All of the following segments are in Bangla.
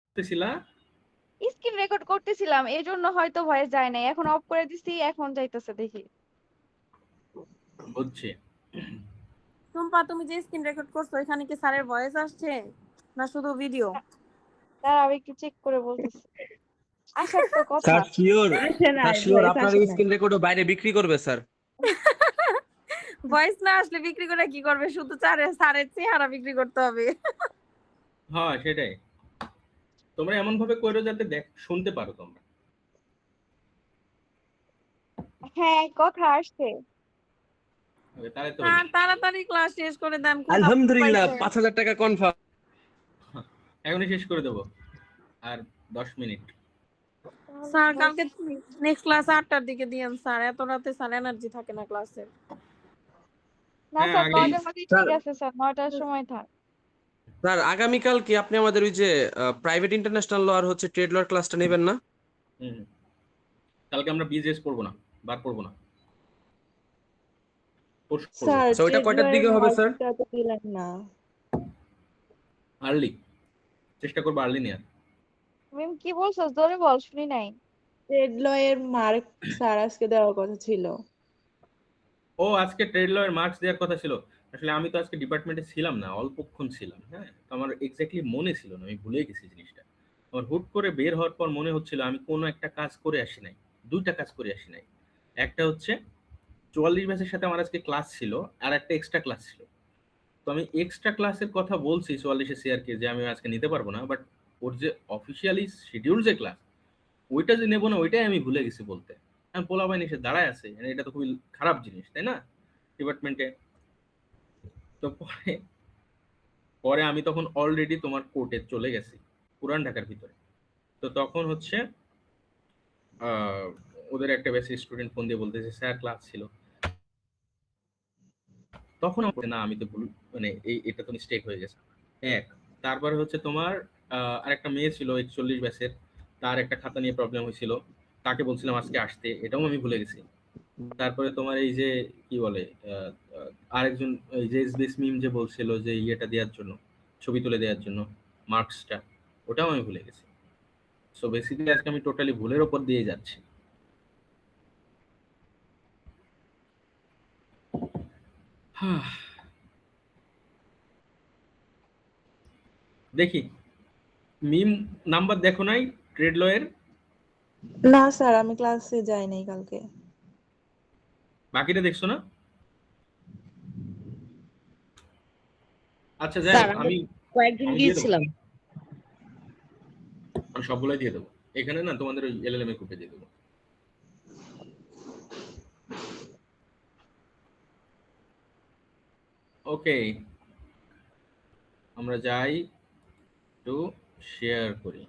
করতেছিলা? স্ক্রিন রেকর্ড করতেছিলাম, এই জন্য হয়তো ভয়েস যায় নাই। এখন অফ করে দিছি, এখন যাইতেছে দেখি। বুঝছি। টুম্পা, তুমি যে স্ক্রিন রেকর্ড করছো এখানে কি স্যারের ভয়েস আসছে না শুধু ভিডিও? দাঁড়াও আমি একটু চেক করে বলতেছি। আসার তো কথা। স্যার শিওর, আসে না, স্যার শিওর ভয়েস আপনার আসে না। স্ক্রিন রেকর্ডও বাইরে বিক্রি করবে স্যার। ভয়েস না আসলে বিক্রি করে কি করবে? শুধু স্যারের চেহারা বিক্রি করতে হবে। হ্যাঁ সেটাই, তোমরা এমন ভাবে কইরো যাতে শুনতে পারো তোমরা। হ্যাঁ কথা আসছে। তাহলে তো স্যার হইলো। তাড়াতাড়ি ক্লাস শেষ করে দেন, কোথাও আলহামদুলিল্লাহ পাইছে। 5,000 টাকা কনফার্ম। এখনই শেষ করে দেবো, আর 10 মিনিট। স্যার কালকে নেক্সট ক্লাস 8টার দিকে দিয়েন স্যার, এত রাতে স্যার এনার্জি থাকে না ক্লাসে। না হ্যাঁ স্যার, আগে 9টার মধ্যে স্যার ঠিক আছে স্যার, 9টার সময় থাক। স্যার আগামীকাল কি আপনি আমাদের ওই যে প্রাইভেট ইন্টারন্যাশনাল ল আর হচ্ছে ট্রেড লর ক্লাসটা নেবেন না? কালকে আমরা বিজনেস পড়বো না, বার পড়বো না, পরশু পড়বো। স্যার সো ওইটা কয়টার দিকে হবে স্যার? মার্কসটা তো দিলেন না। আর্লি চেষ্টা করবো, আর্লি নেওয়ার। মিম কি বলছো, জোরে বল, শুনি নাই। ট্রেড ল এর মার্ক স্যার আজকে দেওয়ার কথা ছিল। ও আজকে ট্রেড ল এর মার্কস দেওয়ার কথা ছিল। আসলে আমি তো আজকে ডিপার্টমেন্টে ছিলাম না, অল্পক্ষণ ছিলাম। হ্যাঁ, তো আমার এক্স্যাক্টলি মনে ছিল না, আমি ভুলে গেছি জিনিসটা। আমার হুট করে বের হওয়ার পর মনে হচ্ছিল আমি কোনো একটা কাজ করে আসি নাই, দুইটা কাজ করে আসি নাই। একটা হচ্ছে 44 ব্যাচের সাথে আমার আজকে ক্লাস ছিল, আর একটা এক্সট্রা ক্লাস ছিল। তো আমি এক্সট্রা ক্লাসের কথা বলছি 44 সিআরকে যে আমি আজকে নিতে পারবো না, বাট ওর যে অফিসিয়ালি শিডিউল যে ক্লাস, ওইটা যে নেবো না ওইটাই আমি ভুলে গেছি বলতে। আমি পোলাপাইন এসে দাঁড়ায় আছে, মানে এটা তো খুবই খারাপ জিনিস তাই না ডিপার্টমেন্টে। তো পরে পরে আমি তখন অলরেডি তোমার কোর্টে চলে গেছি, পুরান ঢাকার ভিতরে। তো তখন হচ্ছে আহ, ওদের একটা বেশি স্টুডেন্ট ফোন দিয়ে বলতেছে স্যার ক্লাস ছিল। তখন আমি না, আমি তো ভুল, মানে এটা তো মিস্টেক হয়ে গেছে এক। তারপরে হচ্ছে তোমার আরেকটা মেয়ে ছিল 41 ব্যাচের, তার একটা খাতা নিয়ে প্রবলেম হয়েছিল, তাকে বলছিলাম আজকে আসতে, এটাও আমি ভুলে গেছি। তারপরে তোমার এই যে কি বলে আরেকজন এই যে এসবিএস মিম যে বলছিল যে ইয়েটা দেওয়ার জন্য, ছবি তুলে দেওয়ার জন্য মার্কসটা, ওটাও আমি ভুলে গেছি। সো বেসিক্যালি আজকে আমি টোটালি ভুলের ওপর দিয়ে যাচ্ছি। দেখি, মিম নাম্বার দেখো নাই ট্রেড ল এর? না স্যার, আমি ক্লাসে যাই নাই কালকে। বাকিটা দেখছো না? আচ্ছা যাই স্যার হোক, আমি আমি কয়েকদিন আমি দিয়ে দেবো, গিয়েছিলাম। আমি সবগুলাই দিয়ে দেবো। এখানে না তোমাদের ওই এলএলএম এর গ্রুপে দিয়ে দেবো। ওকে, আমরা যাই, একটু শেয়ার করি।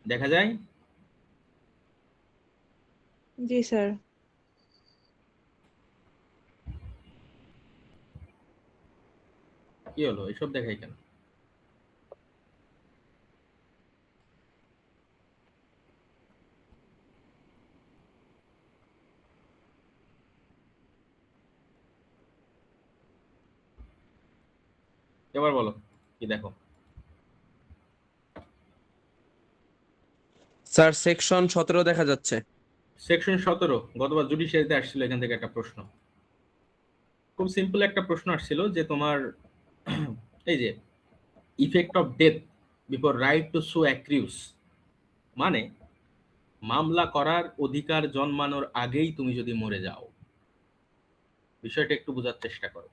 দেখা যায়? জি স্যার। কি হলো, এসব দেখাই কেন? এবার বলো কি দেখো। স্যার সেকশন 17 দেখা যাচ্ছে। সেকশন 17 গতবার জুডিশিয়ারিতে আসছিল, এখান থেকে একটা প্রশ্ন, খুব সিম্পল একটা প্রশ্ন আসছিল যে তোমার এই যে effect of death before right to সু অ্যাক্রিউস, মানে মামলা করার অধিকার জন্মানোর আগেই তুমি যদি মরে যাও। বিষয়টা একটু বোঝার চেষ্টা করো।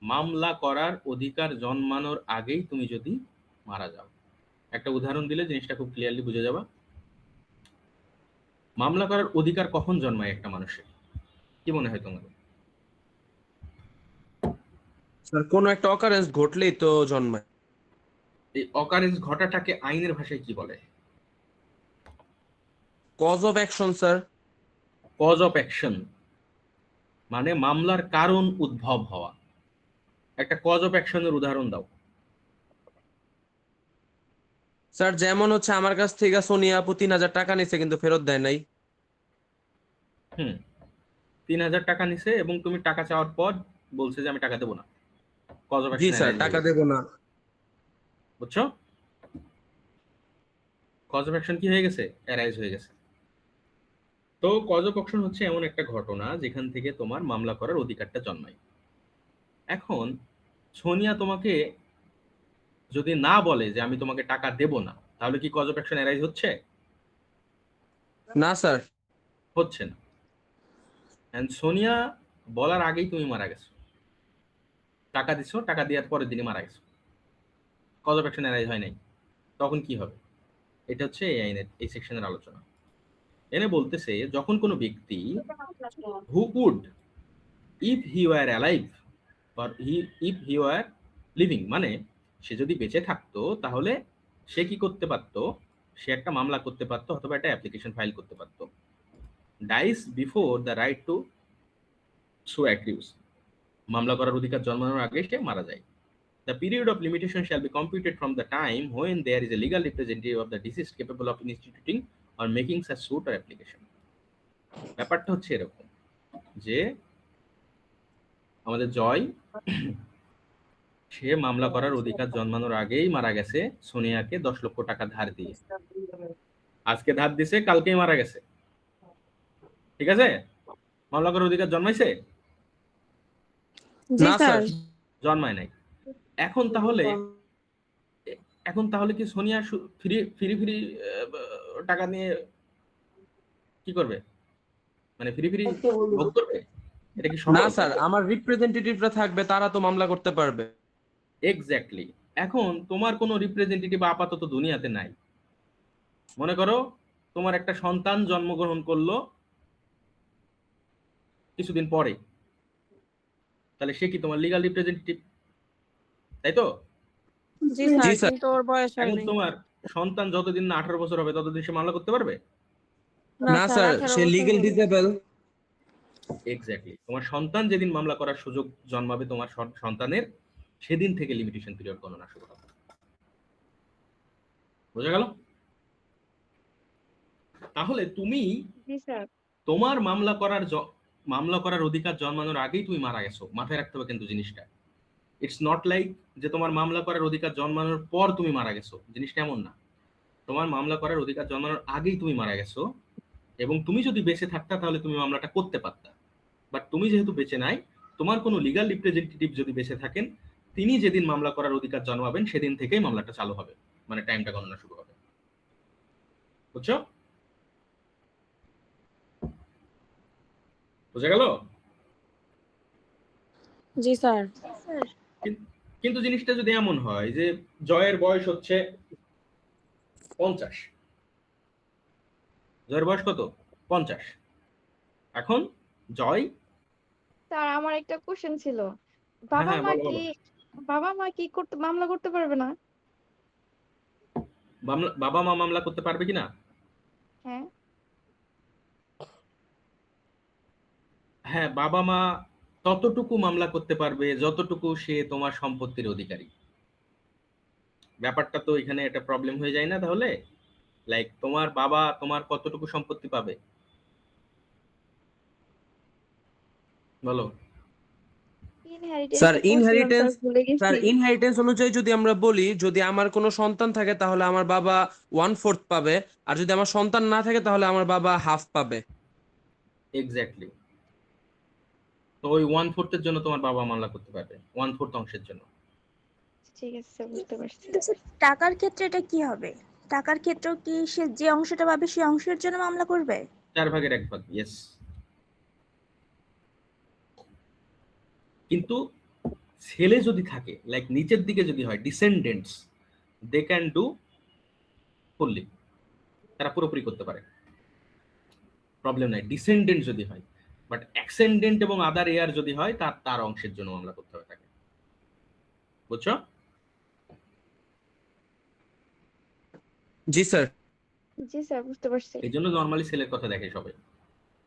মামলা করার অধিকার জন্মানোর আগেই তুমি যদি মারা যাও, একটা উদাহরণ দিলে জিনিসটা খুব ক্লিয়ারলি বুঝে যাবা। মামলা করার অধিকার কখন জন্মায় একটা মানুষের, কি মনে হয় তোমাদের? স্যার কোনো একটা অকারেন্স ঘটলেই তো জন্মায়। এই অকারেন্স ঘটাটাকে আইনের ভাষায় কি বলে? Cause of action sir. Cause of action মানে মামলার কারণ উদ্ভব হওয়া। একটা কজ অফ অ্যাকশনের উদাহরণ দাও। স্যার যেমন হচ্ছে আমার কাছ থেকে সোনিয়া আপু 3,000 টাকা নিছে কিন্তু ফেরত দেয় নাই। হুম, 3,000 টাকা নিছে এবং তুমি টাকা চাওয়ার পর বলছে যে আমি টাকা দেবো না, কজ অফ জি অ্যাকশন স্যার, অ্যারাইজ হয়ে টাকা গেছে। দেবো না। বুঝছো? কজ অফ অ্যাকশন কি হয়ে গেছে? অ্যারাইজ হয়ে গেছে। তো কজ অফ অ্যাকশন হচ্ছে এমন একটা ঘটনা যেখান থেকে তোমার মামলা করার অধিকারটা জন্মায়। এখন সোনিয়া তোমাকে যদি না বলে যে আমি তোমাকে টাকা দেব না, তাহলে কি কজ অফ অ্যাকশন অ্যারাইজ হচ্ছে? না স্যার। হচ্ছে না। এন্ড সোনিয়া বলার আগেই তুমি মারা গেছো, টাকা দিছো, টাকা দেওয়ার পরের দিনই মারা গেছো, কজ অফ অ্যাকশন অ্যারাইজ হয় নাই। তখন কি হবে? এটা হচ্ছে এই আইনের এই সেকশনের আলোচনা। এনে বলতেছে যখন কোনো ব্যক্তি who would if he were alive or if he were living, মানে সে যদি বেঁচে থাকতো তাহলে সে কি করতে পারতো? সে একটা মামলা করতে পারতো অথবা একটা অ্যাপ্লিকেশন ফাইল করতে পারতো। Dies before the right to sue accrues, মামলা করার অধিকার জন্মানোর আগে সে মারা যায়। The period of limitation shall be computed from the time when there is a legal representative of the deceased capable of instituting or making such suit or application. ব্যাপারটা হচ্ছে এরকম যে আমাদের জয় সে মামলা করার অধিকার জন্মানোর আগেই মারা গেছে সোনিয়াকে 10 লক্ষ টাকা ধার দিয়ে। আজকে ধার দিছে, কালকেই মারা গেছে। ঠিক আছে? মামলা করার অধিকার জন্মাইছে? জি না স্যার। স্যার। জন্মায় নাই। এখন তাহলে কি সোনিয়া ফ্রি ফ্রি ফ্রি টাকা নিয়ে কি করবে? মানে ফ্রি ফ্রি ভোগ করবে? এটা কি না সম্ভব? স্যার, আমার রিপ্রেজেন্টেটিভরা থাকবে, তারা তো মামলা করতে পারবে। এক্স্যাক্টলি। এখন তোমার কোনো রিপ্রেজেন্টেটিভ আপাতত দুনিয়াতে নাই। মনে করো তোমার একটা সন্তান জন্মগ্রহণ করলো কিছুদিন পরে, তাহলে সে কি তোমার লিগ্যাল রিপ্রেজেন্টেটিভ? তাই তো? জি জি স্যার, স্যার। কিন্তু ওর বয়স হয় এখন নাই। তোমার সন্তান যতদিন না 18 বছর হবে ততদিন সে মামলা করতে পারবে? না না স্যার, স্যার, 18 সে বছর লিগ্যাল হবে। ডিসেবল। এক্স্যাক্টলি। তোমার সন্তান যেদিন মামলা করার সুযোগ জন্মাবে তোমার সন্তানের, সেদিন থেকে লিমিটেশন পিরিয়ড গণনা শুরু হবে। বোঝা গেল? তাহলে তুমি জি স্যার। তোমার মামলা করার অধিকার জন্মানোর আগেই তুমি মারা গেছো। মাথায় রাখতে হবে কিন্তু জিনিসটা। ইটস নট লাইক যে তোমার মামলা করার অধিকার জন্মানোর পর তুমি মারা গেছো, জিনিসটা এমন না। তোমার মামলা করার অধিকার জন্মানোর আগেই তুমি মারা গেছো, এবং তুমি যদি বেঁচে থাকতা তাহলে তুমি মামলাটা করতে পারতা। বাট তুমি যেহেতু বেঁচে নাই, তোমার কোনো লিগ্যাল রিপ্রেজেন্টেটিভ যদি বেঁচে থাকেন, তিনি যেদিন মামলা করার অধিকার জন্মাবেন সেদিন থেকেই মামলাটা চালু হবে, মানে টাইমটা গণনা শুরু হবে। বুঝছো? বুঝা গেল? জি স্যার। কিন্তু জিনিসটা যদি এমন হয় যে জয়ের বয়স হচ্ছে 50, জয়ের বয়স কত? 50। এখন জয়, স্যার আমার একটা কোশ্চেন ছিল, হ্যাঁ বাবা হ্যাঁ মা বলো কি বলো। মামলা করতে পারবে না? বাবা মা মামলা করতে পারবে কিনা? হ্যাঁ। হ্যাঁ, বাবা মা ততটুকু মামলা করতে পারবে যতটুকু সে তোমার সম্পত্তির অধিকারী। ব্যাপারটা তো এখানে একটা প্রবলেম হয়ে যায় না তাহলে? লাইক তোমার বাবা তোমার কতটুকু সম্পত্তি পাবে বলো? ইনহেরিটেন্স স্যার এ পড়ছিলাম স্যার, ইনহেরিটেন্স, ভুলে স্যার গেছি। ইনহেরিটেন্স অনুযায়ী যদি আমরা বলি, যদি আমার কোনো সন্তান থাকে তাহলে আমার বাবা 1/4 পাবে, আর যদি আমার সন্তান না থাকে তাহলে আমার বাবা হাফ পাবে। এক্স্যাক্টলি। তো ওই 1/4 এর জন্য তোমার বাবা মামলা করতে পারবে, 1/4 অংশের জন্য। ঠিক আছে স্যার, বুঝতে পারছি। কিন্তু স্যার টাকার ক্ষেত্রে এটা কি হবে? টাকার ক্ষেত্রেও কি সে যে অংশটা পাবে সেই অংশের জন্য মামলা করবে? 4 ভাগের 1 ভাগ, ইয়েস। কিন্তু ছেলে যদি থাকে, লাইক নিচের দিকে যদি হয়, descendants, they can do fully, তারা পুরোপুরি করতে পারে, প্রবলেম নাই ডিসেন্ডেন্ট যদি হয়। বাট অ্যাক্সেন্ডেন্ট এবং আদার এয়ার যদি হয়, তার অংশের জন্য মামলা করতে হবে তাকে। বুঝছো? জি স্যার। জি স্যার, বুঝতে পারছি। এই জন্য নর্মালি ছেলের কথা দেখে সবাই,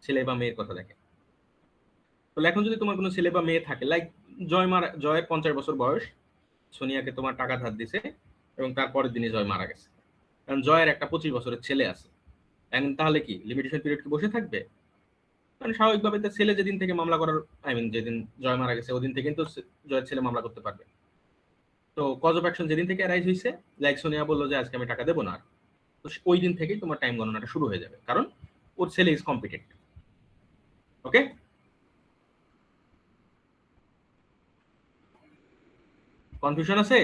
ছেলে বা মেয়ের কথা দেখে। তো এখন যদি তোমার কোনো ছেলে বা মেয়ে থাকে, লাইক জয়ের 50 বছর বয়স, সোনিয়াকে তোমার টাকা ধার দিছে এবং তারপরের দিনে জয় মারা গেছে, কারণ জয়ের একটা 25 বছরের ছেলে আছে। এখন তাহলে কি লিমিটেশন পিরিয়ড কি বসে থাকবে? মানে স্বাভাবিকভাবে তার ছেলে যেদিন থেকে মামলা করার, যেদিন জয় মারা গেছে ওদিন থেকে কিন্তু জয়ের ছেলে মামলা করতে পারবে। তো কজ অফ অ্যাকশন যেদিন থেকে অ্যারাইজ হয়েছে, লাইক সোনিয়া বললো যে আজকে আমি টাকা দেবো না, তো ওই দিন থেকেই তোমার টাইম গণনাটা শুরু হয়ে যাবে, কারণ ওর ছেলে ইজ কম্পিটেন্ট। ওকে, কনফিউশন আছে?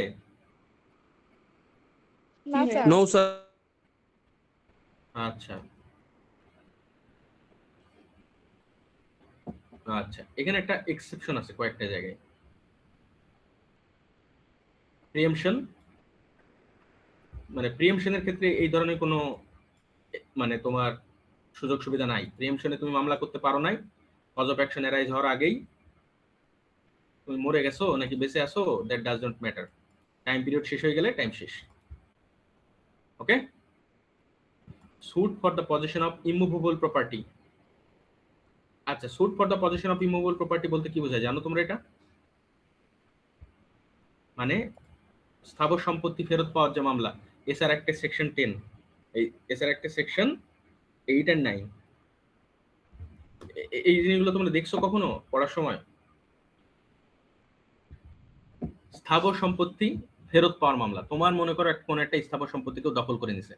না স্যার। No sir. আচ্ছা আচ্ছা, এখানে একটা এক্সেপশন আছে কয়েকটা জায়গায়। প্রিএমশন, মানে প্রিএমশনের ক্ষেত্রে এই ধরনের কোনো মানে তোমার সুযোগ সুবিধা নাই। প্রিএমশনে তুমি মামলা করতে পারো নাই, কজ অফ অ্যাকশন অ্যারাইজ হওয়ার আগেই তুমি মরে গেছো নাকি বেঁচে আছো, that does not matter. Time period শেষ হয়ে গেলে টাইম শেষ। Okay, suit for the possession of immovable property. আচ্ছা, suit for the possession of immovable property বলতে কি বোঝায় জানো তোমরা? এটা মানে স্থাবর সম্পত্তি ফেরত পাওয়ার যে মামলা, এসআর অ্যাক্টের সেকশন 10, এই এসআর অ্যাক্টের সেকশন 8 আর 9, এই জিনিসগুলো তোমরা দেখছো কখনো পড়ার সময়? স্থাবর সম্পত্তি ফেরত পাওয়ার মামলা, তোমার মনে করো কোন একটা স্থাবর সম্পত্তিকেও দখল করে নিছে।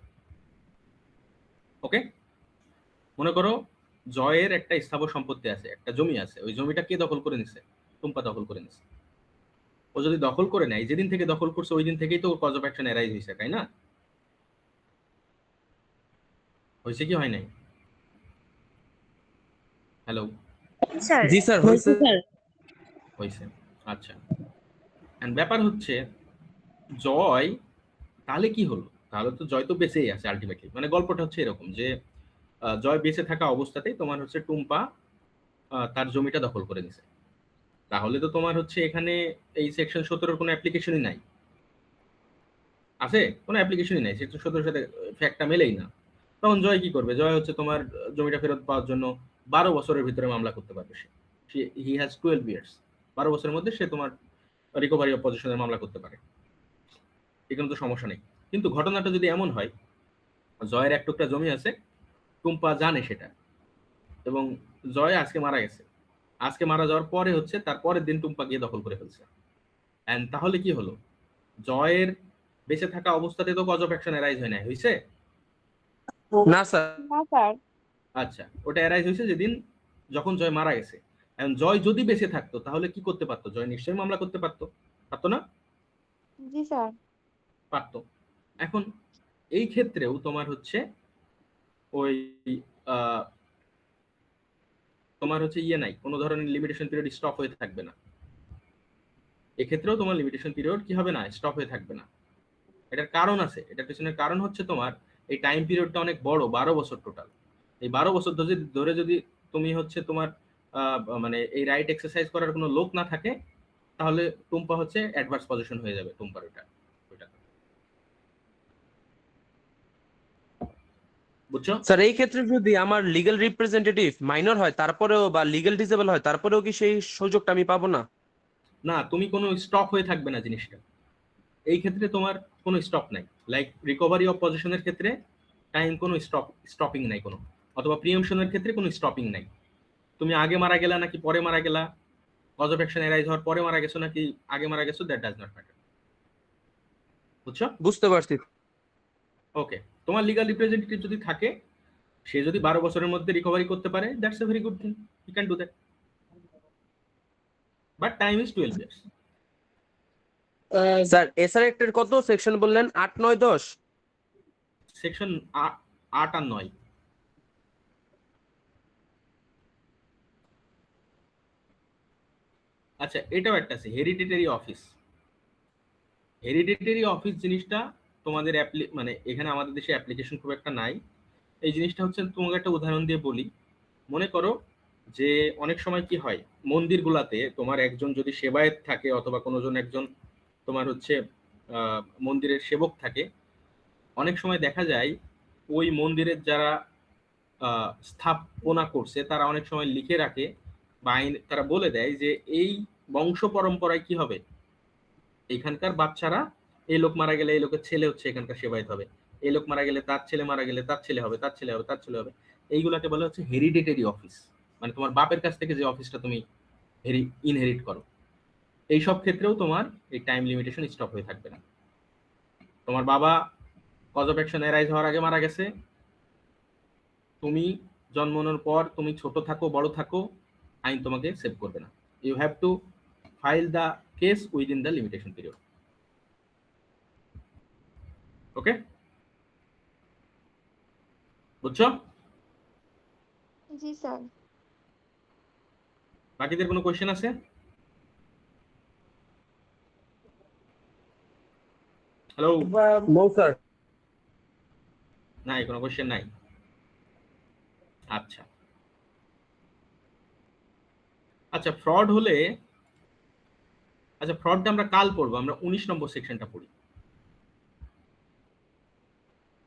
ওকে, মনে করো জয়ের একটা স্থাবর সম্পত্তি আছে, একটা জমি আছে, ওই জমিটা কে দখল করে নিছে? টুম্পা দখল করে নিছে। ও যদি দখল করে নেয়, যেদিন থেকে দখল করছে ওই দিন থেকেই তো কজ অফ অ্যাকশন অ্যারাইজ হয়েছে, তাই না? হয়েছে কি হয় নাই? হ্যালো, স্যার জি স্যার হয়েছে। হয়েছে। আচ্ছা, এন্ড ব্যাপার হচ্ছে জয়, তাহলে কি হলো? তাহলে তো জয় তো বেঁচেই আছে আলটিমেটলি। মানে গল্পটা হচ্ছে এরকম যে জয় বেঁচে থাকা অবস্থাতেই তোমার হচ্ছে টুম্পা তার জমিটা দখল করে নিছে। তাহলে তো তোমার হচ্ছে এখানে এই সেকশন 17 কোনো অ্যাপ্লিকেশনই নাই, আছে কোনো অ্যাপ্লিকেশনই নাই, সেকশন 17 সাথে ফ্যাক্টটা মেলেই না। তখন জয় কি করবে? জয় হচ্ছে তোমার জমিটা ফেরত পাওয়ার জন্য 12 বছরের ভিতরে মামলা করতে পারবে। সে হি হ্যাজ 12 ইয়ার্স, 12 বছরের মধ্যে সে তোমার রিকভারি অফ পজিশনের মামলা করতে পারে, এখানে তো সমস্যা নেই। কিন্তু ঘটনাটা যদি এমন হয়, জয়ের এক টুকরা জমি আছে, টুম্পা জানে সেটা, এবং জয় আজকে মারা গেছে, আজকে মারা যাওয়ার পরে হচ্ছে তার পরের দিন টুম্পা গিয়ে দখল করে ফেলছে। এন্ড তাহলে কি হলো? জয়ের বেঁচে থাকা অবস্থাতে তো কজ অফ অ্যাকশন অ্যারাইজ হয় না, হয়েছে? না স্যার। না স্যার। আচ্ছা, ওটা অ্যারাইজ হয়েছে যেদিন যখন জয় মারা গেছে। এখন জয় যদি বেঁচে থাকতো তাহলে কি করতে পারতো? জয় নিশ্চয়ই মামলা করতে পারতো, পারতো না? জি স্যার। পারতো। এখন এই ক্ষেত্রেও তোমার হচ্ছে ওই তোমার হচ্ছে ইয়ে নাই, কোনো ধরনের লিমিটেশন পিরিয়ড স্টপ হয়ে থাকবে না। এক্ষেত্রেও তোমার লিমিটেশন পিরিয়ড কি হবে না, স্টপ হয়ে থাকবে না। এটার কারণ আছে, এটার পিছনের কারণ হচ্ছে তোমার এই টাইম পিরিয়ডটা অনেক বড়, 12 বছর টোটাল। এই 12 বছর ধরে যদি তুমি হচ্ছে তোমার মানে এই রাইট এক্সারসাইজ করার কোনো লোক না থাকে, তাহলে টুম্পা হচ্ছে অ্যাডভার্স পজিশন হয়ে যাবে টুম্পার। ওইটা বুঝছো? স্যার এই ক্ষেত্রে যদি আমার লিগ্যাল রিপ্রেজেন্টেটিভ মাইনর হয় তারপরেও, বা লিগ্যাল ডিসেবল হয় তারপরেও কি সেই সুযোগটা আমি পাবো না? না, তুমি কোনো স্টপ হয়ে থাকবে না জিনিসটা। এই ক্ষেত্রে তোমার কোনো স্টপ নাই, লাইক রিকভারি অফ পজিশনের ক্ষেত্রে টাইম কোনো স্টপিং নাই কোনো, অথবা প্রিএমশনের ক্ষেত্রে কোনো স্টপিং নাই। তুমি আগে মারা গেলা নাকি পরে মারা গেলা, কজ অফ অ্যাকশন অ্যারাইজ হওয়ার পরে মারা গেছো নাকি আগে মারা গেছো, দ্যাট ডাজ নট ম্যাটার। বুঝছো? বুঝতে পারছি। ওকে, তোমার লিগ্যাল রিপ্রেজেন্টেটিভ যদি থাকে, সে যদি 12 বছরের মধ্যে রিকভারি করতে পারে, that's a very good thing, you can do that, but time is 12 years. Sir SR অ্যাক্টের কত সেকশন বললেন? 8, 9, 10? সেকশন 8 আর 9। আচ্ছা, এটাও একটা আছে, হেরিডিটারি অফিস। হেরিডিটারি অফিস জিনিসটা তোমাদের মানে এখানে আমাদের দেশে অ্যাপ্লিকেশন খুব একটা নাই। এই জিনিসটা হচ্ছে, তোমাকে একটা উদাহরণ দিয়ে বলি। মনে করো যে অনেক সময় কি হয়, মন্দিরগুলাতে তোমার একজন যদি সেবায়েত থাকে, অথবা একজন তোমার হচ্ছে মন্দিরের সেবক থাকে, অনেক সময় দেখা যায় ওই মন্দিরের যারা স্থাপনা করছে তারা অনেক সময় লিখে রাখে বা তারা বলে দেয় যে এই বংশ পরম্পরায় কি হবে, এখানকার বাচ্চারা, এই লোক মারা গেলে এই লোকের ছেলে হচ্ছে এখানকার সেবায়েত হবে, এই লোক মারা গেলে তার ছেলে মারা গেলে তার ছেলে হবে, তার ছেলে হবে, তার ছেলে হবে। এইগুলাকে বলা হচ্ছে হেরিডিটারি অফিস। মানে তোমার বাপের কাছ থেকে যে অফিসটা তুমি ইনহেরিট করো, এই সব ক্ষেত্রেও তোমার এই টাইম লিমিটেশন স্টপ হয়ে থাকবে না। তোমার বাবা কজ অফ অ্যাকশন অ্যারাইজ হওয়ার আগে মারা গেছে, তুমি জন্মানোর পর তুমি ছোট থাকো বড় থাকো, আইন তোমাকে সেভ করবে না। You have to file the case within the limitation period. Okay, বুঝছো? জি স্যার। বাকিদের কোনো কোয়েশ্চেন আছে? হ্যালো? No sir. নাই, কোনো কোয়েশ্চেন নাই। আচ্ছা আচ্ছা, ফ্রড হলে, আচ্ছা ফ্রডটা আমরা কাল পড়বো, আমরা 19 নম্বর সেকশনটা পড়ি।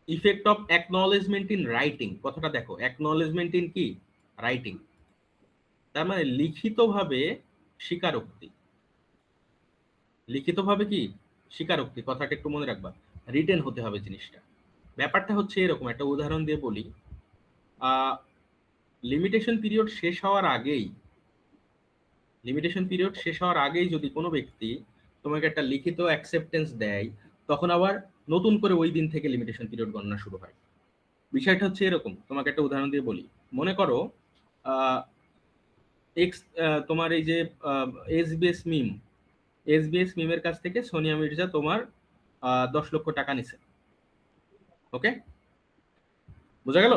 Effect of acknowledgement in writing, কথাটা দেখো, অ্যাকনলেজমেন্ট ইন কি? রাইটিং, তার মানে লিখিতভাবে স্বীকারোক্তি। লিখিতভাবে কি? স্বীকারোক্তি, কথাটা একটু মনে রাখবা, রিটেন হতে হবে জিনিসটা। ব্যাপারটা হচ্ছে এরকম, একটা উদাহরণ দিয়ে বলি। লিমিটেশন পিরিয়ড শেষ হওয়ার আগেই, লিমিটেশন পিরিয়ড শেষ হওয়ার আগেই যদি কোনো ব্যক্তি তোমাকে একটা লিখিত অ্যাকসেপ্টেন্স দেয়, তখন আবার নতুন করে ওই দিন থেকে লিমিটেশন পিরিয়ড গণনা শুরু হয়। বিষয়টা হচ্ছে এরকম, তোমাকে একটা উদাহরণ দিয়ে বলি। মনে করো তোমার এই যে এসবিএস মিমের কাছ থেকে সোনিয়া মির্জা তোমার 10 লক্ষ টাকা নিছে। ওকে, বোঝা গেল?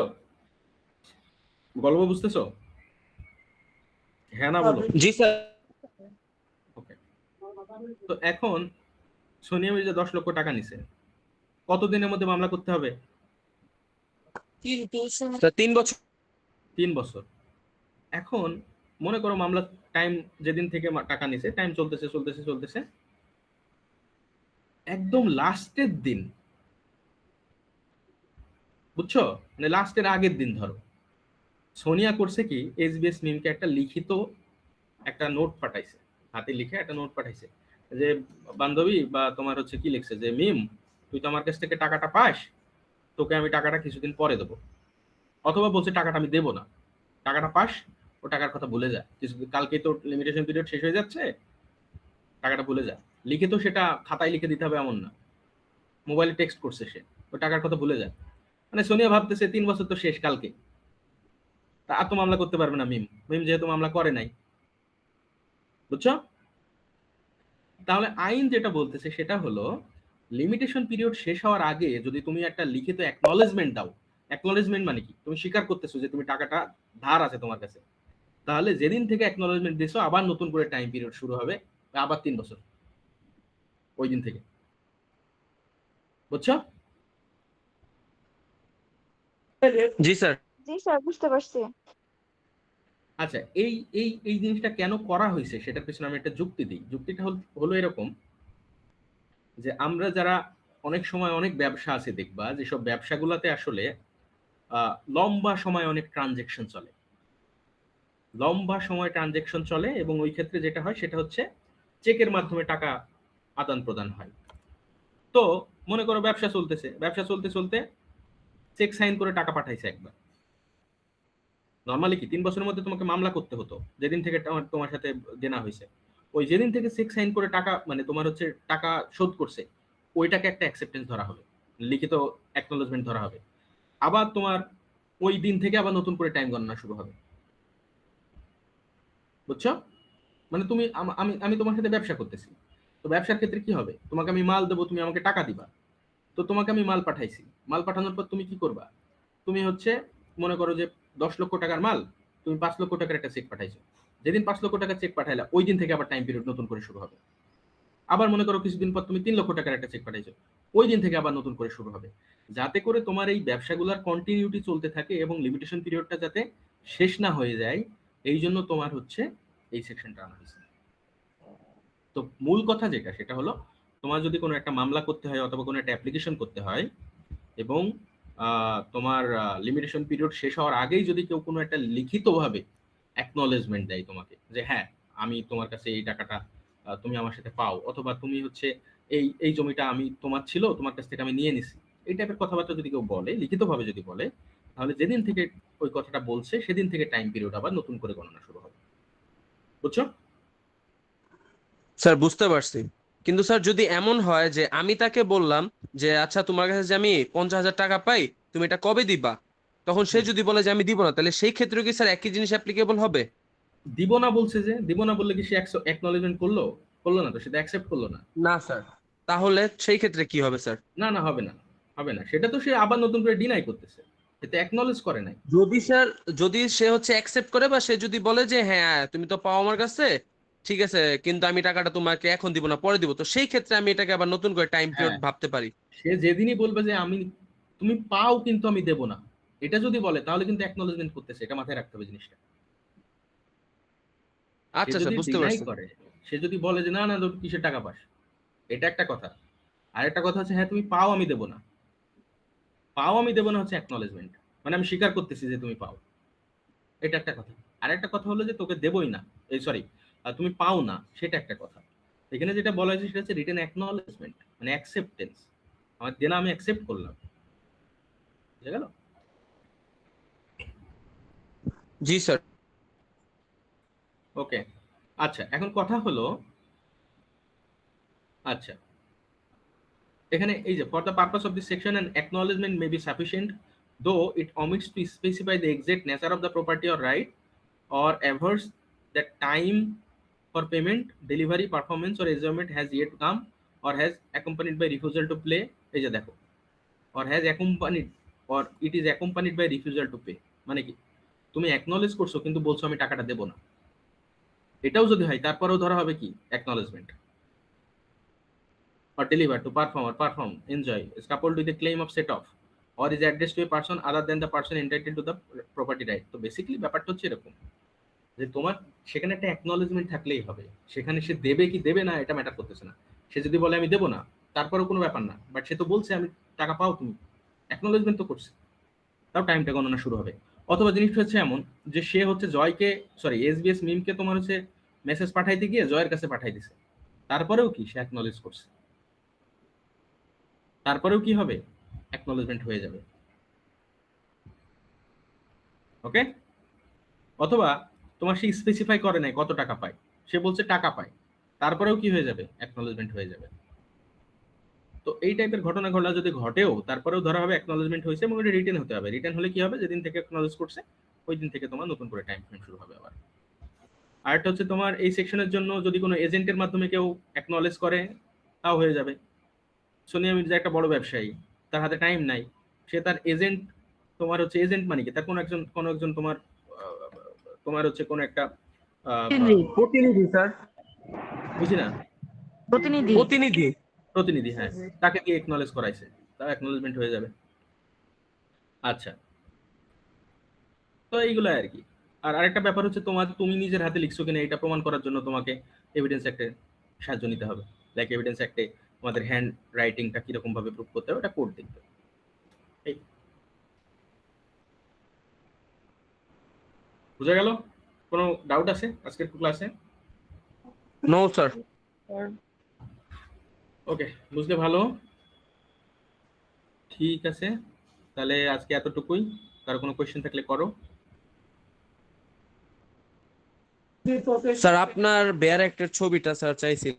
গল্প বুঝতেছো? হ্যাঁ না বলো। জি স্যার। ওকে, তো এখন সোনিয়া মির্জা 10 লক্ষ টাকা নিছে, কতদিনের মধ্যে মামলা করতে হবে? 3 বছর। 3 বছর। এখন মনে করো মামলা টাইম যেদিন থেকে টাকা নিছে, টাইম চলতেছে চলতেছে চলতেছে, একদম লাস্টের দিন, বুঝছো, মানে লাস্টের আগের দিন ধরো সোনিয়া করছে কি, এসবিএস মিমকে একটা লিখিত একটা নোট পাঠাইছে, হাতে লিখে একটা নোট পাঠাইছে যে বান্ধবী বা তোমার হচ্ছে কি লিখছে যে মিম, তুই তো আমার কাছ থেকে টাকাটা পাস, তোকে আমি টাকাটা কিছুদিন পরে দেবো। অথবা বলছে টাকাটা আমি দেবো না, টাকাটা পাস, ও টাকার কথা ভুলে যা, কিছুদিন, কালকে তো লিমিটেশন পিরিয়ড শেষ হয়ে যাচ্ছে, টাকাটা ভুলে যা। লিখিত সেটা খাতায় লিখে দিতে হবে এমন না, মোবাইলে টেক্সট করছে সে, ও টাকার কথা ভুলে যায়। মানে সোনিয়া ভাবতেছে 3 বছর তো শেষ কালকে, তা আর তো মামলা করতে পারবে না মিম, মিম যেহেতু মামলা করে নাই। বুঝছো? তাহলে আইন যেটা বলতেছে সেটা হলো, লিমিটেশন পিরিয়ড শেষ হওয়ার আগে যদি তুমি একটা লিখিত অ্যাকনলেজমেন্ট দাও, অ্যাকনলেজমেন্ট মানে কি? তুমি স্বীকার করতেছো যে তুমি টাকাটা ধার আছে তোমার কাছে, তাহলে যেদিন থেকে অ্যাকনলেজমেন্ট দিছো আবার নতুন করে টাইম পিরিয়ড শুরু হবে, আবার 3 বছর ওই দিন থেকে। বুঝছো? জি স্যার। জি স্যার, বুঝতে পারছি। আচ্ছা, এই এই এই জিনিসটা কেন করা হয়েছে সেটার পেছনে আমি একটা যুক্তি দিই। যুক্তিটা হলো এরকম যে আমরা যারা অনেক সময় অনেক ব্যবসা আছে দেখবা, যেসব ব্যবসাগুলোতে আসলে লম্বা সময় অনেক ট্রানজেকশন চলে, লম্বা সময় ট্রানজেকশন চলে, এবং ওই ক্ষেত্রে যেটা হয় সেটা হচ্ছে চেকের মাধ্যমে টাকা আদান প্রদান হয়। তো মনে করো ব্যবসা চলতেছে, ব্যবসা চলতে চলতে চেক সাইন করে টাকা পাঠাইছে একবার। নর্মালি কি 3 বছরের মধ্যে তোমাকে মামলা করতে হতো যেদিন থেকে তোমার সাথে দেনা হয়েছে, ওই যেদিন থেকে চেক সাইন করে টাকা, মানে তোমার হচ্ছে টাকা শোধ করছে, ওইটাকে একটা অ্যাকসেপ্টেন্স ধরা হবে, লিখিত অ্যাকনলেজমেন্ট ধরা হবে। আবার তোমার ওই দিন থেকে আবার নতুন করে টাইম গণনা শুরু হবে। বুঝছো? মানে তুমি আমি আমি তোমার সাথে ব্যবসা করতেছি, তো ব্যবসার ক্ষেত্রে কি হবে, তোমাকে আমি মাল দেবো, তুমি আমাকে টাকা দিবা। তো তোমাকে আমি মাল পাঠাইছি, মাল পাঠানোর পর তুমি কি করবা? তুমি হচ্ছে মনে করো যে 10 লক্ষ টাকার মাল, তুমি 5 লক্ষ টাকার একটা চেক পাঠাইছো, যেদিন 5 লক্ষ টাকার চেক পাঠাইলা ওই দিন থেকে আবার টাইম পিরিয়ড নতুন করে শুরু হবে। আবার মনে করো কিছুদিন পর তুমি 3 লক্ষ টাকার একটা চেক পাঠাইছো, ওই দিন থেকে আবার নতুন করে শুরু হবে, যাতে করে তোমার এই ব্যবসাগুলোর কন্টিনিউটি চলতে থাকে এবং লিমিটেশন পিরিয়ডটা যাতে শেষ না হয়ে যায়, এই জন্য তোমার হচ্ছে এই সেকশনটা আনা হয়েছে। তো মূল কথা যেটা সেটা হলো, তোমার যদি কোনো একটা মামলা করতে হয় অথবা কোনো একটা অ্যাপ্লিকেশন করতে হয়, এবং তোমার লিমিটেশন পিরিয়ড শেষ হওয়ার আগেই যদি কেউ কোনো একটা লিখিতভাবে অ্যাকনলেজমেন্ট দেয় তোমাকে যে হ্যাঁ আমি তোমার কাছে এই টাকাটা তুমি আমার সাথে পাও, অথবা তুমি হচ্ছে এই এই জমিটা আমি তোমার ছিল, তোমার কাছ থেকে আমি নিয়ে নিছি, এই টাইপের কথাবার্তা যদি কেউ বলে, লিখিতভাবে যদি বলে, তাহলে যেদিন থেকে ওই কথাটা বলছে সেদিন থেকে টাইম পিরিয়ড আবার নতুন করে গণনা শুরু হবে। বুঝছো? স্যার বুঝতে পারছি, কিন্তু স্যার যদি এমন হয় যে আমি তাকে বললাম যে আচ্ছা তোমার কাছে যে আমি 50,000 টাকা পাই, তুমি এটা কবে দিবা, তখন সে যদি বলে যে আমি দিব না, তাহলে সেই ক্ষেত্রে কি স্যার একই জিনিস অ্যাপ্লিকেবল হবে? দিব না বলছে, যে দিব না বললে কি সে অ্যাকনলেজমেন্ট করলো? করলো না তো, সেটা অ্যাকসেপ্ট করলো না। না স্যার। তাহলে সেই ক্ষেত্রে কি হবে স্যার? না না, হবে না, হবে না, সেটা তো সে আবার নতুন করে ডিনাই করতেছে, এটা অ্যাকনলেজ করে নাই। যদি স্যার, যদি সে হচ্ছে অ্যাকসেপ্ট করে বা সে যদি বলে যে হ্যাঁ তুমি তো পাও আমার কাছে, ঠিক আছে, কিন্তু আমি টাকাটা তোমাকে এখন দিব না পরে দিব, তো সেই ক্ষেত্রে আমি এটাকে আবার নতুন করে টাইম পিরিয়ড হ্যাঁ, ভাবতে পারি। সে যেদিনই বলবে যে আমি, তুমি পাও কিন্তু আমি দেব না, এটা যদি বলে তাহলে কিন্তু অ্যাকনলেজমেন্ট করতেছে, এটা মাথায় রাখতে হবে জিনিসটা। সে আচ্ছা যদি স্যার, বুঝতে ডিনাই পারছি। করে, সে যদি বলে যে না না তোর কিসের টাকা পাস, এটা একটা কথা। আর একটা কথা হচ্ছে হ্যাঁ তুমি পাও আমি দেব না, পাও আমি দেব না হচ্ছে অ্যাকনলেজমেন্ট, মানে আমি স্বীকার করতেছি যে তুমি পাও, এটা একটা কথা। আর একটা কথা হলো যে তোকে দেবই না, এই সরি, তুমি পাও না, সেটা একটা কথা। এখানে যেটা বলা হয়েছে সেটা হচ্ছে রিটেন অ্যাকনলেজমেন্ট, মানে অ্যাকসেপ্টেন্স, আমার দেনা আমি অ্যাকসেপ্ট করলাম। বুঝে গেল? জি স্যার। ওকে, আচ্ছা এখন কথা হলো, আচ্ছা এখানে এই যে for the purpose of this section an acknowledgement may be sufficient দো ইট omits to specify the exact nature of the property or right or avers that time for payment, delivery, performance or assignment has yet to come or has accompanied by refusal to pay, এই যে দেখো, or has accompanied or it is accompanied by refusal to pay, মানে কি তুমি অ্যাকনলেজ করছো কিন্তু বলছো আমি টাকাটা দেব না, এটাও যদি হয় তারপরেও ধরা হবে কি acknowledgement. or deliver to perform enjoy is coupled with a claim of set off or is addressed to a person other than the person entitled to the property right। তো বেসিক্যালি ব্যাপারটা হচ্ছে এরকম যে তোমার সেখানে একটা অ্যাকনলেজমেন্ট থাকলেই হবে, সেখানে সে দেবে কি দেবে না এটা ম্যাটার করতেছে না। সে যদি বলে আমি দেবো না, তারপরেও কোনো ব্যাপার না, বাট সে তো বলছে আমি টাকা পাও, তুমি অ্যাকনলেজমেন্ট তো করছে, তাও টাইমটা গণনা শুরু হবে। অথবা জিনিসটা হচ্ছে এমন যে সে হচ্ছে জয়কে, সরি এসবিএস মিমকে তোমার হচ্ছে মেসেজ পাঠাইতে গিয়ে জয়ের কাছে পাঠাই দিছে, তারপরেও কি সে অ্যাকনলেজ করছে, তারপরেও কি হবে অ্যাকনলেজমেন্ট হয়ে যাবে। ওকে, অথবা তোমার সে স্পেসিফাই করে নাই কত টাকা পায়, সে বলছে টাকা পায়, তারপরেও কি হয়ে যাবে অ্যাকনলেজমেন্ট হয়ে যাবে। তো এই টাইপের ঘটনা ঘটনা যদি ঘটেও তারপরেও ধরা হবে অ্যাকনলেজমেন্ট হয়েছে এবং এটা রিটেন হতে হবে। রিটেন হলে কি হবে, যেদিন থেকে অ্যাকনলেজ করছে ওই দিন থেকে তোমার নতুন করে টাইম ফ্রেম শুরু হবে আবার। আরেকটা হচ্ছে তোমার এই সেকশনের জন্য যদি কোনো এজেন্টের মাধ্যমে কেউ অ্যাকনলেজ করে তাও হয়ে যাবে। সোনিয়া মির্জা একটা বড় ব্যবসায়ী, তার হাতে টাইম নাই, সে তার এজেন্ট, তোমার হচ্ছে এজেন্ট মানে কি তার কোনো একজন তোমার তোমার হচ্ছে কোনো একটা প্রতিনিধি স্যার। বুঝি না, প্রতিনিধি। প্রতিনিধি, হ্যাঁ, তাকে কি একনলেজ করাইছে, তার অ্যাকনলেজমেন্ট হয়ে যাবে। আচ্ছা, তো এইগুলো আর কি। আর আরেকটা ব্যাপার হচ্ছে তুমি নিজের হাতে লিখছো কিনা এটা প্রমাণ করার জন্য তোমাকে এভিডেন্স অ্যাক্টে সাহায্য নিতে হবে। লাইক এভিডেন্স অ্যাক্টে তোমাদের হ্যান্ড রাইটিংটা কিরকম ভাবে প্রুভ করতে হবে, ওটা কোড দেখতে হবে। এই বুঝা গেল? কোনো ডাউট আছে আজকের ক্লাসে? No sir. ওকে, বুঝলে ভালো, ঠিক আছে, তাহলে আজকে এতটুকুই। কারো কোনো কোয়েশ্চেন থাকলে করো। স্যার আপনার বেয়ার একটা ছবিটা স্যার চাইছি।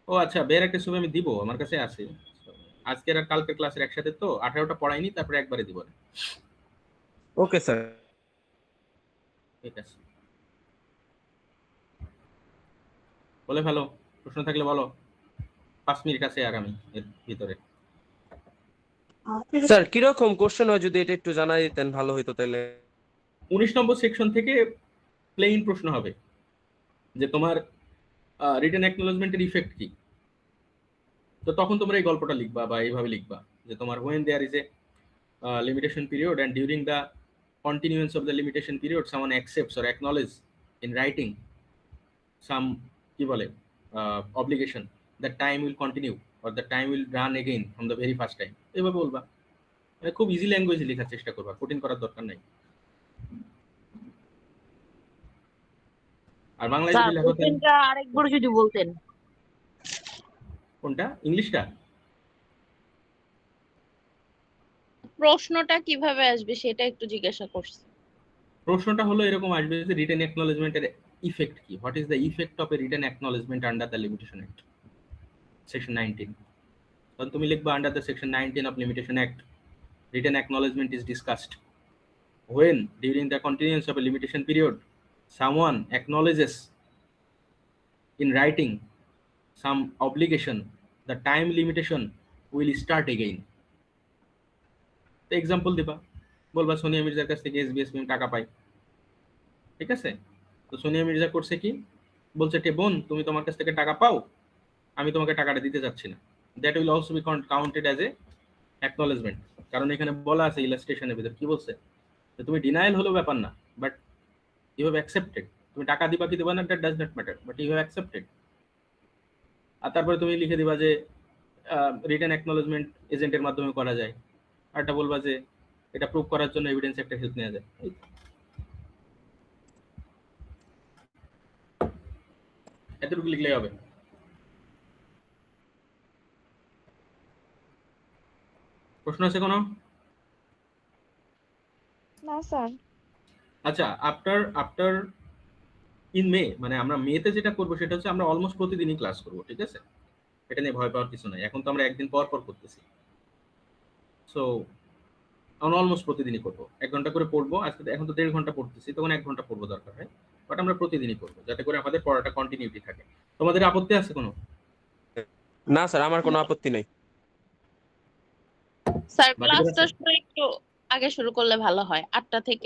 ও আচ্ছা, বের একটা ছবি আমি দিব, আমার কাছে আছে। আজকের আর কালকের ক্লাসের একসাথে তো 18টা পড়াইনি, তারপরে একবারে দিব না। Okay sir. ঠিক আছে, বলে ভালো, প্রশ্ন থাকলে বলো, 5 মিনিট আছে আর আমি এর ভিতরে। স্যার কিরকম কোশ্চেন হয় যদি এটা একটু জানাই দিতেন ভালো হইতো তাহলে। 19 নম্বর সেকশন থেকে প্লেইন প্রশ্ন হবে যে তোমার রিটেন অ্যাকনোলেজমেন্টের ইফেক্ট কি। তো তখন তোমরা এই গল্পটা লিখবা বা এইভাবে লিখবা যে তোমার when there is a limitation period and during the continuance of the limitation period someone accepts or acknowledge in writing some কি বলে obligation, that time will continue or the time will run again from the very first time, এইভাবে বলবা। মানে খুব ইজি ল্যাঙ্গুয়েজে লেখার চেষ্টা করবা, কঠিন করার দরকার নাই। আর বাংলায় যদি লেখো তাহলে আরেকবার যদি বলতেন। কোনটা, ইংলিশটা? প্রশ্নটা কিভাবে আসবে সেটা একটু জিজ্ঞাসা করছি। প্রশ্নটা হলো এরকম আসবে যে রিটেন অ্যাকনলেজমেন্টের ইফেক্ট কি, what is the effect of A written acknowledgement under the limitation act section 19। তখন তুমি লিখবা under the section 19 of limitation act written acknowledgement is discussed when during the continuance of a limitation period someone acknowledges in writing some obligation, the time limitation will start again. তো এক্সাম্পল দিবা, বলবা সোনিয়া মির্জার কাছ থেকে এসবিএস টাকা পাই, ঠিক আছে? তো সোনিয়া মির্জা করছে কি, বলছে কে বোন তুমি তোমার কাছ থেকে টাকা পাও, আমি তোমাকে টাকাটা দিতে চাচ্ছি না, that will also be counted as a acknowledgement. কারণ এখানে বলা আছে ইলাস্ট্রেশনের ভিতর কি বলছে, যে তুমি ডিনায়াল হলো ব্যাপার না, বাট ইউ হ্যাভ অ্যাকসেপ্টেড। তুমি টাকা দিবা কি দিবা না that does not matter, but you have accepted. আর তারপরে তুমি লিখে দিবা যে রিটেন অ্যাকনলেজমেন্ট এজেন্টের মাধ্যমে করা যায়, আর এটা বলবা যে এটা প্রুভ করার জন্য এভিডেন্স একটা হেল্প নেওয়া যায়। এতটুকু লিখলেই হবে। প্রশ্ন আছে কোনো? না স্যার। আচ্ছা, আফটার ইন মে, মানে আমরা মেতে যেটা করবো সেটা হচ্ছে আমরা অলমোস্ট প্রতিদিনই ক্লাস করবো, ঠিক আছে? এটা নিয়ে ভয় পাওয়ার কিছু নাই। এখন তো আমরা একদিন পর পর করতেছি, সো আমরা অলমোস্ট প্রতিদিনই করবো, 1 ঘন্টা করে পড়বো। আজকে এখন তো 1.5 ঘন্টা পড়তেছি, তখন 1 ঘন্টা পড়বো দরকার হয়, বাট আমরা প্রতিদিনই করবো যাতে করে আমাদের পড়াটা কন্টিনিউটি থাকে। তোমাদের আপত্তি আছে কোনো? না স্যার, আমার কোনো আপত্তি নাই। স্যার বাকিদের ক্লাসটা আছে? একটু আগে শুরু করলে ভালো হয়, 8টা থেকে